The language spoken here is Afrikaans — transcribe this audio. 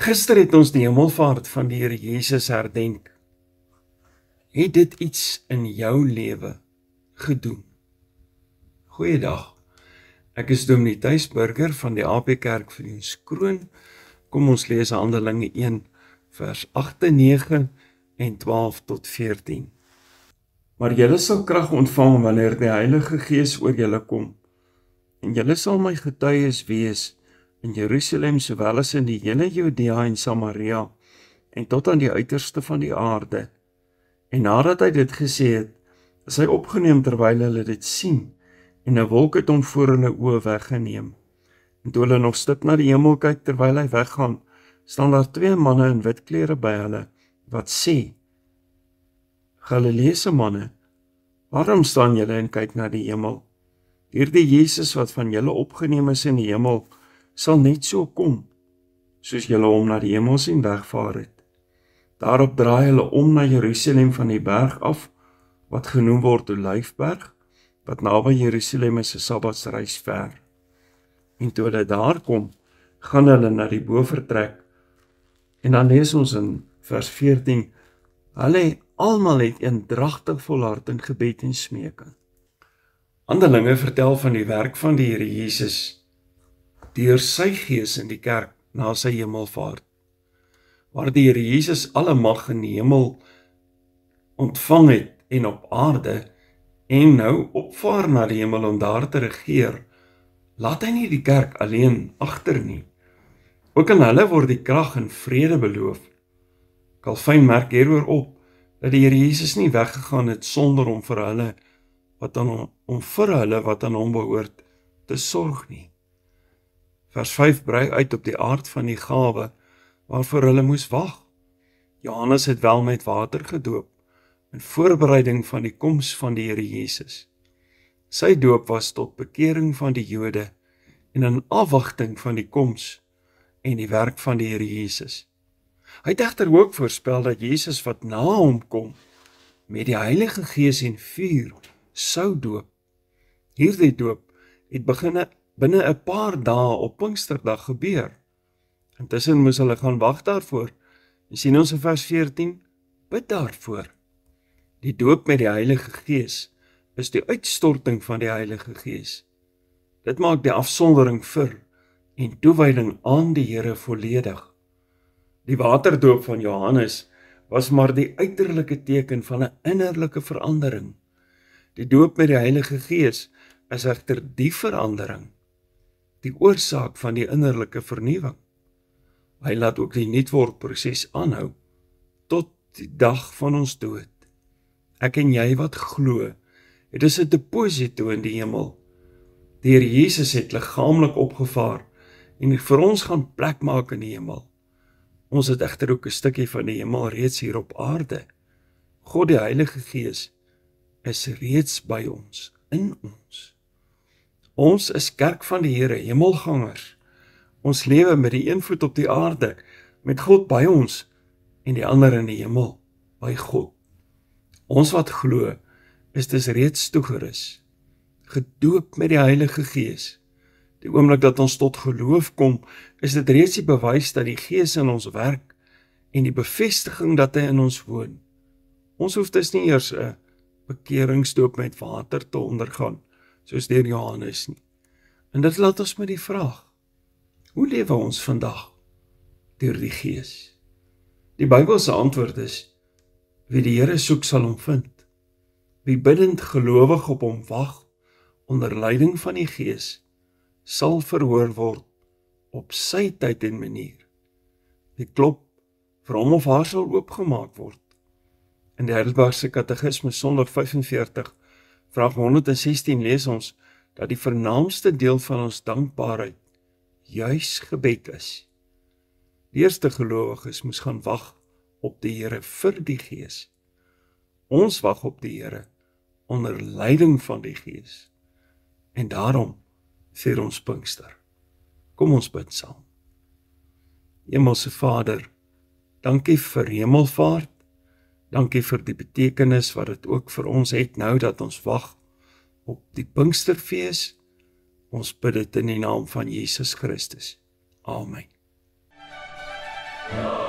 Gister het ons die hemelvaart van die Here Jesus herdenk. Het dit iets in jou lewe gedoen? Goeiedag, ek is Dominee Thys Burger van die AP Kerk Vereenskroon. Kom ons lees Handelinge 1 vers 8, 9 en 12 tot 14. Maar julle sal krag ontvang wanneer die Heilige Gees oor julle kom, en julle sal my getuies wees in Jerusalem sowel as in die hele Judea en Samaria en tot aan die uiterste van die aarde. En nadat hy dit gesê het, is hy opgeneem terwyl hulle dit sien, en 'n wolk het hom voor hulle oë weggeneem. En toe hulle nog stip na die hemel kyk terwyl hy weggaan, staan daar 2 manne in wit klere by hulle, wat sê: Galileese manne, waarom staan julle en kyk na die hemel? Hierdie Jesus wat van julle opgeneem is in die hemel, sal net so kom, soos julle hom na die hemel sien wegvaar het. Daarop draai hulle om na Jerusalem van die berg af, wat genoem word Olyfberg, wat naby Jerusalem is 'n Sabbatsreis ver. En toe hulle daar kom, gaan hulle na die bovertrek. En dan lees ons in vers 14, hulle almal het eendragtig volhard in gebed en smeking. Handelinge vertel van die werk van die Here Jesus deur sy Gees in die kerk na sy hemelvaart, waar die Here Jesus alle mag in die hemel ontvang het en op aarde, en nou opvaar na die hemel om daar te regeer, laat hy nie die kerk alleen agter nie. Ook aan hulle word die krag en vrede beloof. Calvin merk hieroor op, dat die Here Jesus nie weggegaan het sonder om vir hulle wat aan hom behoort te sorg nie. Vers 5 brei uit op die aard van die gawe, waarvoor hulle moes wag. Johannes het wel met water gedoop, in voorbereiding van die koms van die Here Jesus. Sy doop was tot bekering van die Jode, en in afwagting van die koms en die werk van die Here Jesus. Hy het egter ook voorspel dat Jesus wat na hom kom, met die Heilige Gees en vuur sou doop. Hierdie doop het binne 'n paar dae op Pinksterdag gebeur. Intussen moes hulle gaan wag daarvoor. En sien ons in vers 14, bid daarvoor. Die doop met die Heilige Gees is die uitstorting van die Heilige Gees. Dit maak die afsondering vir en toewyding aan die Here volledig. Die waterdoop van Johannes was maar die uiterlike teken van 'n innerlike verandering. Die doop met die Heilige Gees is egter die verandering, die oorsaak van die innerlike vernuwing. Hy laat ook die nuutwordproses aanhou, tot die dag van ons dood. Ek en jy wat glo, het is 'n deposito in die hemel. Die Here Jesus het liggaamlik opgevaar, en vir ons gaan plek maak in die hemel. Ons het egter ook 'n stukkie van die hemel reeds hier op aarde. God die Heilige Gees is reeds by ons, in ons. Ons is kerk van die Here, hemelgangers. Ons lewe met die een voet op die aarde, met God by ons, en die ander in die hemel, by God. Ons wat glo, is dus reeds toegerus, gedoop met die Heilige Gees. Die oomblik dat ons tot geloof kom, is dit reeds die bewys dat die Gees in ons werk, en die bevestiging dat hy in ons woon. Ons hoef dus nie eers 'n bekeringsdoop met water te ondergaan, soos deur Johannes nie. En dit laat ons met die vraag, hoe lewe ons vandag deur die Gees? Die Bybelse antwoord is, wie die Here soek sal hom vind. Wie biddend gelowig op hom wag, onder leiding van die Gees, sal verhoor word op sy tyd en manier. Die klop vir hom of haar sal oopgemaak word. In die Heidelbergse Katekismes Sondag 45, vraag 116 lees ons, dat die vernaamste deel van ons dankbaarheid juis gebed is. Die eerste gelowiges moes gaan wag op die Here vir die Gees. Ons wag op die Here onder leiding van die Gees. En daarom vier ons Pinkster. Kom ons bid saam. Hemelse Vader, dankie vir hemelvaart. Dankie vir die betekenis wat dit ook vir ons het nou dat ons wag op die Pinksterfees. Ons bid dit in die naam van Jesus Christus. Amen. Ja.